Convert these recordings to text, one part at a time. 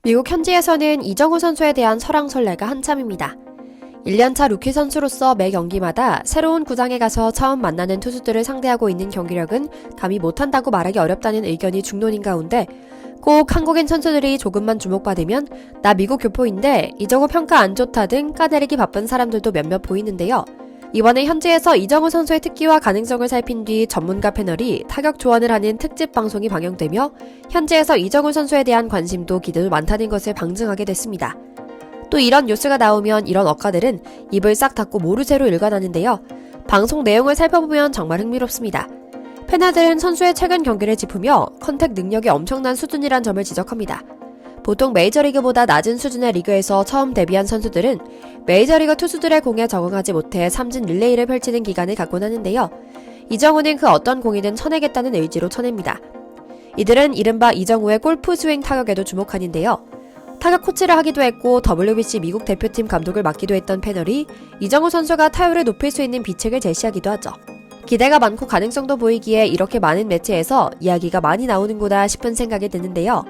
미국 현지에서는 이정우 선수에 대한 설왕설래가 한참입니다. 1년차 루키 선수로서 매 경기마다 새로운 구장에 가서 처음 만나는 투수들을 상대하고 있는 경기력은 감히 못한다고 말하기 어렵다는 의견이 중론인 가운데 꼭 한국인 선수들이 조금만 주목받으면 나 미국 교포인데 이정우 평가 안 좋다 등 까내리기 바쁜 사람들도 몇몇 보이는데요. 이번에 현지에서 이정우 선수의 특기와 가능성을 살핀 뒤 전문가 패널이 타격 조언을 하는 특집 방송이 방영되며 현지에서 이정우 선수에 대한 관심도 기대도 많다는 것을 방증하게 됐습니다. 또 이런 뉴스가 나오면 이런 억가들은 입을 싹 닫고 모르쇠로 일관하는데요. 방송 내용을 살펴보면 정말 흥미롭습니다. 패널들은 선수의 최근 경기를 짚으며 컨택 능력이 엄청난 수준이란 점을 지적합니다. 보통 메이저리그보다 낮은 수준의 리그에서 처음 데뷔한 선수들은 메이저리그 투수들의 공에 적응하지 못해 삼진 릴레이를 펼치는 기간을 갖곤 하는데요. 이정우는 그 어떤 공이든 쳐내겠다는 의지로 쳐냅니다. 이들은 이른바 이정우의 골프 스윙 타격에도 주목하는데요. 타격 코치를 하기도 했고 WBC 미국 대표팀 감독을 맡기도 했던 패널이 이정우 선수가 타율을 높일 수 있는 비책을 제시하기도 하죠. 기대가 많고 가능성도 보이기에 이렇게 많은 매체에서 이야기가 많이 나오는구나 싶은 생각이 드는데요.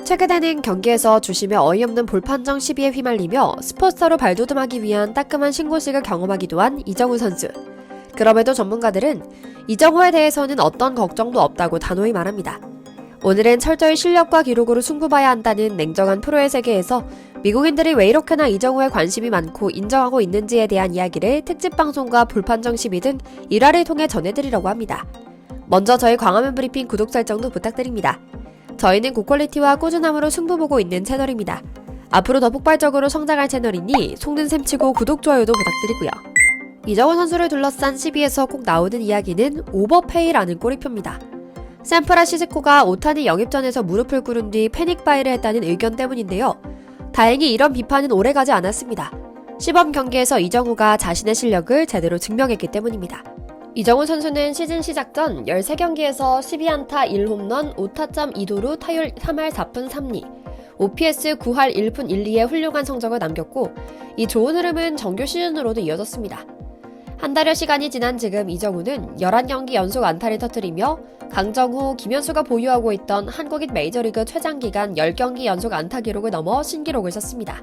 최근에는 경기에서 주심의 어이없는 볼 판정 시비에 휘말리며 스포츠터로 발돋움하기 위한 따끔한 신고식을 경험하기도 한 이정우 선수. 그럼에도 전문가들은 이정우에 대해서는 어떤 걱정도 없다고 단호히 말합니다. 오늘은 철저히 실력과 기록으로 승부봐야 한다는 냉정한 프로의 세계에서 미국인들이 왜 이렇게나 이정우에 관심이 많고 인정하고 있는지에 대한 이야기를 특집 방송과 볼판정 시비 등 일화를 통해 전해드리려고 합니다. 먼저 저희 광화문 브리핑 구독 설정도 부탁드립니다. 저희는 고퀄리티와 꾸준함으로 승부 보고 있는 채널입니다. 앞으로 더 폭발적으로 성장할 채널이니 속는 셈 치고 구독, 좋아요도 부탁드리고요. 이정우 선수를 둘러싼 시비에서 꼭 나오는 이야기는 오버페이라는 꼬리표입니다. 샌프란시스코가 오타니 영입전에서 무릎을 꿇은 뒤 패닉바이를 했다는 의견 때문인데요. 다행히 이런 비판은 오래가지 않았습니다. 시범 경기에서 이정우가 자신의 실력을 제대로 증명했기 때문입니다. 이정우 선수는 시즌 시작 전 13경기에서 12안타 1홈런 5타점 2도루 타율 3할 4푼 3리, OPS 9할 1푼 1리의 훌륭한 성적을 남겼고 이 좋은 흐름은 정규 시즌으로도 이어졌습니다. 한 달여 시간이 지난 지금 이정우는 11경기 연속 안타를 터뜨리며 강정호, 김현수가 보유하고 있던 한국인 메이저리그 최장기간 10경기 연속 안타 기록을 넘어 신기록을 썼습니다.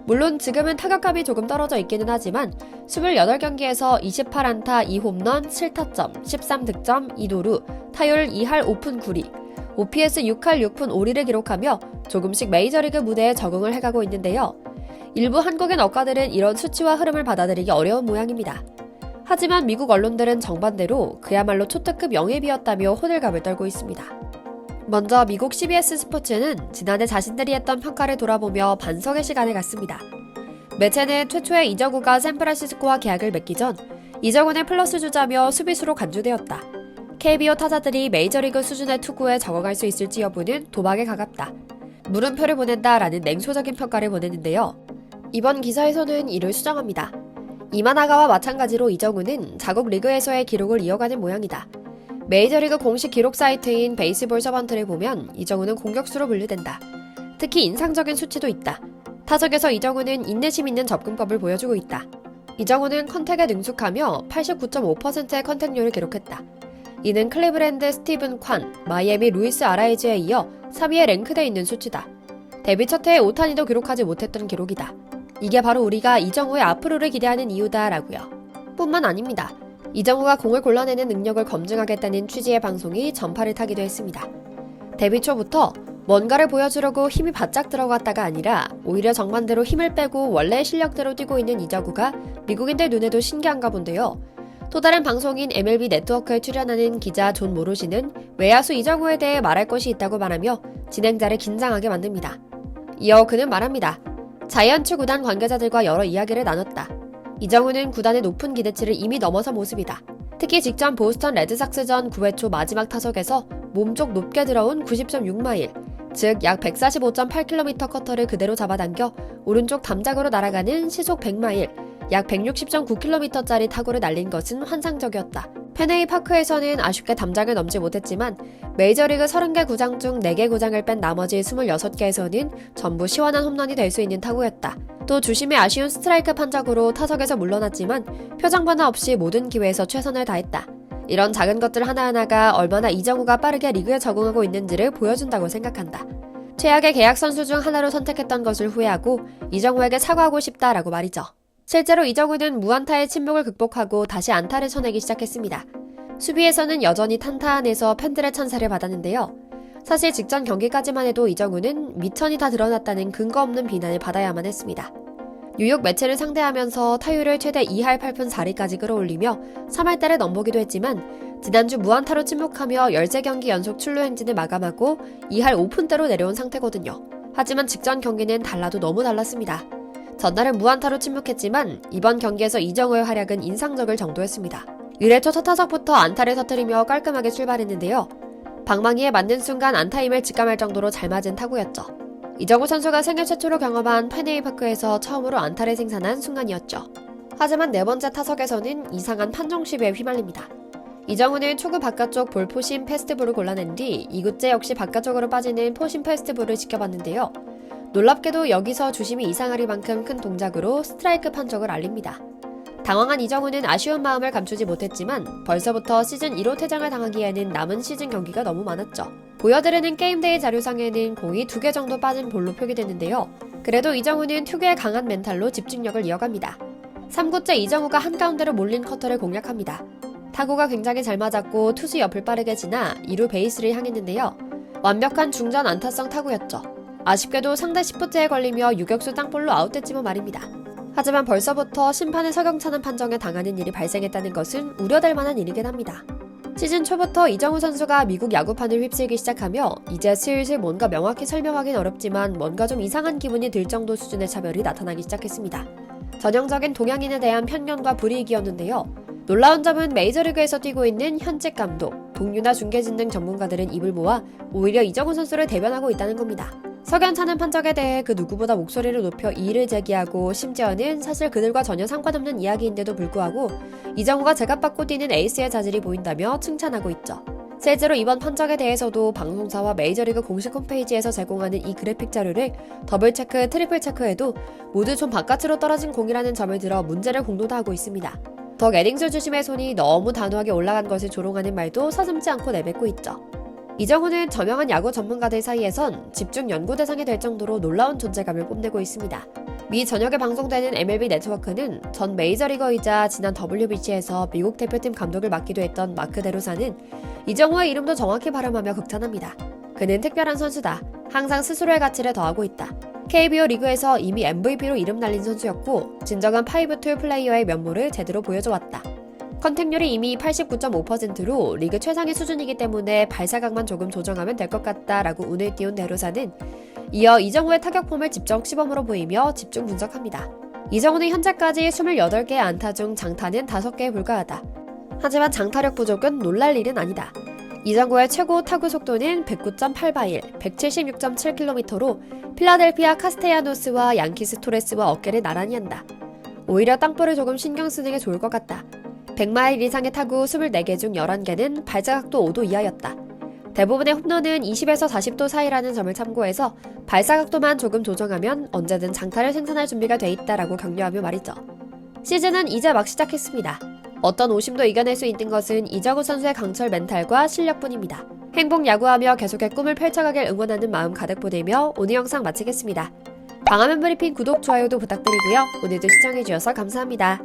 물론 지금은 타격감이 조금 떨어져 있기는 하지만 28경기에서 28안타 2홈런 7타점 13득점 2도루 타율 2할 5푼 9리 OPS 6할 6푼 5리를 기록하며 조금씩 메이저리그 무대에 적응을 해가고 있는데요. 일부 한국인 억가들은 이런 수치와 흐름을 받아들이기 어려운 모양입니다. 하지만 미국 언론들은 정반대로 그야말로 초특급 영입이었다며 호들갑을 떨고 있습니다. 먼저 미국 CBS 스포츠는 지난해 자신들이 했던 평가를 돌아보며 반성의 시간을 갖습니다. 매체는 최초에 이정우가 샌프란시스코와 계약을 맺기 전 이정우는 플러스 주자며 수비수로 간주되었다. KBO 타자들이 메이저리그 수준의 투구에 적응할 수 있을지 여부는 도박에 가깝다. 물음표를 보낸다라는 냉소적인 평가를 보냈는데요. 이번 기사에서는 이를 수정합니다. 이마나가와 마찬가지로 이정우는 자국 리그에서의 기록을 이어가는 모양이다. 메이저리그 공식 기록 사이트인 베이스볼 서번트를 보면 이정우는 공격수로 분류된다. 특히 인상적인 수치도 있다. 타석에서 이정우는 인내심 있는 접근법을 보여주고 있다. 이정우는 컨택에 능숙하며 89.5%의 컨택률을 기록했다. 이는 클리브랜드 스티븐 관, 마이애미 루이스 아라이즈에 이어 3위에 랭크돼 있는 수치다. 데뷔 첫 해에 오타니도 기록하지 못했던 기록이다. 이게 바로 우리가 이정우의 앞으로를 기대하는 이유다라고요. 뿐만 아닙니다. 이정우가 공을 골라내는 능력을 검증하겠다는 취지의 방송이 전파를 타기도 했습니다. 데뷔 초부터 뭔가를 보여주려고 힘이 바짝 들어갔다가 아니라 오히려 정반대로 힘을 빼고 원래의 실력대로 뛰고 있는 이정우가 미국인들 눈에도 신기한가 본데요. 또 다른 방송인 MLB 네트워크에 출연하는 기자 존 모로시는 외야수 이정우에 대해 말할 것이 있다고 말하며 진행자를 긴장하게 만듭니다. 이어 그는 말합니다. 자이언츠 구단 관계자들과 여러 이야기를 나눴다. 이정우는 구단의 높은 기대치를 이미 넘어선 모습이다. 특히 직전 보스턴 레드삭스전 9회 초 마지막 타석에서 몸쪽 높게 들어온 90.6마일, 즉 약 145.8km 커터를 그대로 잡아당겨 오른쪽 담장으로 날아가는 시속 100마일, 약 160.9km짜리 타구를 날린 것은 환상적이었다. 페네이 파크에서는 아쉽게 담장을 넘지 못했지만 메이저리그 30개 구장 중 4개 구장을 뺀 나머지 26개에서는 전부 시원한 홈런이 될 수 있는 타구였다. 또 주심의 아쉬운 스트라이크 판정으로 타석에서 물러났지만 표정 변화 없이 모든 기회에서 최선을 다했다. 이런 작은 것들 하나하나가 얼마나 이정우가 빠르게 리그에 적응하고 있는지를 보여준다고 생각한다. 최악의 계약 선수 중 하나로 선택했던 것을 후회하고 이정우에게 사과하고 싶다라고 말이죠. 실제로 이정우는 무안타의 침묵을 극복하고 다시 안타를 쳐내기 시작했습니다. 수비에서는 여전히 탄탄해서 팬들의 찬사를 받았는데요. 사실 직전 경기까지만 해도 이정우는 미천이 다 드러났다는 근거 없는 비난을 받아야만 했습니다. 뉴욕 매체를 상대하면서 타율을 최대 2할 8푼 4리까지 끌어올리며 3할달에 넘보기도 했지만 지난주 무안타로 침묵하며 13경기 연속 출루 행진을 마감하고 2할 5푼대로 내려온 상태거든요. 하지만 직전 경기는 달라도 너무 달랐습니다. 전날은 무안타로 침묵했지만 이번 경기에서 이정우의 활약은 인상적일 정도였습니다. 1회 초 첫 타석부터 안타를 터뜨리며 깔끔하게 출발했는데요. 방망이에 맞는 순간 안타임을 직감할 정도로 잘 맞은 타구였죠. 이정우 선수가 생애 최초로 경험한 페네이파크에서 처음으로 안타를 생산한 순간이었죠. 하지만 네 번째 타석에서는 이상한 판정 시비에 휘말립니다. 이정우는 초구 바깥쪽 볼 포심 패스트볼을 골라낸 뒤 2구째 역시 바깥쪽으로 빠지는 포심 패스트볼을 지켜봤는데요. 놀랍게도 여기서 주심이 이상하리만큼 큰 동작으로 스트라이크 판정을 알립니다. 당황한 이정우는 아쉬운 마음을 감추지 못했지만 벌써부터 시즌 1호 퇴장을 당하기에는 남은 시즌 경기가 너무 많았죠. 보여드리는 게임데이 자료상에는 공이 2개 정도 빠진 볼로 표기됐는데요. 그래도 이정우는 특유의 강한 멘탈로 집중력을 이어갑니다. 3구째 이정우가 한가운데로 몰린 커터를 공략합니다. 타구가 굉장히 잘 맞았고 투수 옆을 빠르게 지나 2루 베이스를 향했는데요. 완벽한 중전 안타성 타구였죠. 아쉽게도 상대 10구째에 걸리며 유격수 땅볼로 아웃됐지만 말입니다. 하지만 벌써부터 심판의 석영차는 판정에 당하는 일이 발생했다는 것은 우려될 만한 일이긴 합니다. 시즌 초부터 이정우 선수가 미국 야구판을 휩쓸기 시작하며 이제 슬슬 뭔가 명확히 설명하긴 어렵지만 뭔가 좀 이상한 기분이 들 정도 수준의 차별이 나타나기 시작했습니다. 전형적인 동양인에 대한 편견과 불이익이었는데요. 놀라운 점은 메이저리그에서 뛰고 있는 현직 감독, 동료나 중계진 등 전문가들은 입을 모아 오히려 이정우 선수를 대변하고 있다는 겁니다. 석연차는 판정에 대해 그 누구보다 목소리를 높여 이의를 제기하고 심지어는 사실 그들과 전혀 상관없는 이야기인데도 불구하고 이정우가 제값받고 뛰는 에이스의 자질이 보인다며 칭찬하고 있죠. 실제로 이번 판정에 대해서도 방송사와 메이저리그 공식 홈페이지에서 제공하는 이 그래픽 자료를 더블체크, 트리플체크해도 모두 좀 바깥으로 떨어진 공이라는 점을 들어 문제를 공론화하고 있습니다. 덕 에딩스 주심의 손이 너무 단호하게 올라간 것을 조롱하는 말도 서슴지 않고 내뱉고 있죠. 이정우는 저명한 야구 전문가들 사이에선 집중 연구 대상이 될 정도로 놀라운 존재감을 뽐내고 있습니다. 미 전역에 방송되는 MLB 네트워크는 전 메이저리거이자 지난 WBC에서 미국 대표팀 감독을 맡기도 했던 마크 데로사는 이정우의 이름도 정확히 발음하며 극찬합니다. 그는 특별한 선수다. 항상 스스로의 가치를 더하고 있다. KBO 리그에서 이미 MVP로 이름 날린 선수였고 진정한 5툴 플레이어의 면모를 제대로 보여줘왔다. 컨택률이 이미 89.5%로 리그 최상의 수준이기 때문에 발사각만 조금 조정하면 될 것 같다라고 운을 띄운 데로사는 이어 이정우의 타격폼을 직접 시범으로 보이며 집중 분석합니다. 이정우는 현재까지 28개의 안타 중 장타는 5개에 불과하다. 하지만 장타력 부족은 놀랄 일은 아니다. 이정우의 최고 타구 속도는 109.8마일, 176.7km로 필라델피아 카스테야노스와 양키스 토레스와 어깨를 나란히 한다. 오히려 땅볼을 조금 신경 쓰는 게 좋을 것 같다. 100마일 이상의 타구 24개 중 11개는 발사각도 5도 이하였다. 대부분의 홈런은 20에서 40도 사이라는 점을 참고해서 발사각도만 조금 조정하면 언제든 장타를 생산할 준비가 돼 있다라고 격려하며 말이죠. 시즌은 이제 막 시작했습니다. 어떤 오심도 이겨낼 수 있는 것은 이정우 선수의 강철 멘탈과 실력뿐입니다. 행복 야구하며 계속의 꿈을 펼쳐가길 응원하는 마음 가득 보내며 오늘 영상 마치겠습니다. 방화면 브리핑 구독, 좋아요도 부탁드리고요. 오늘도 시청해주셔서 감사합니다.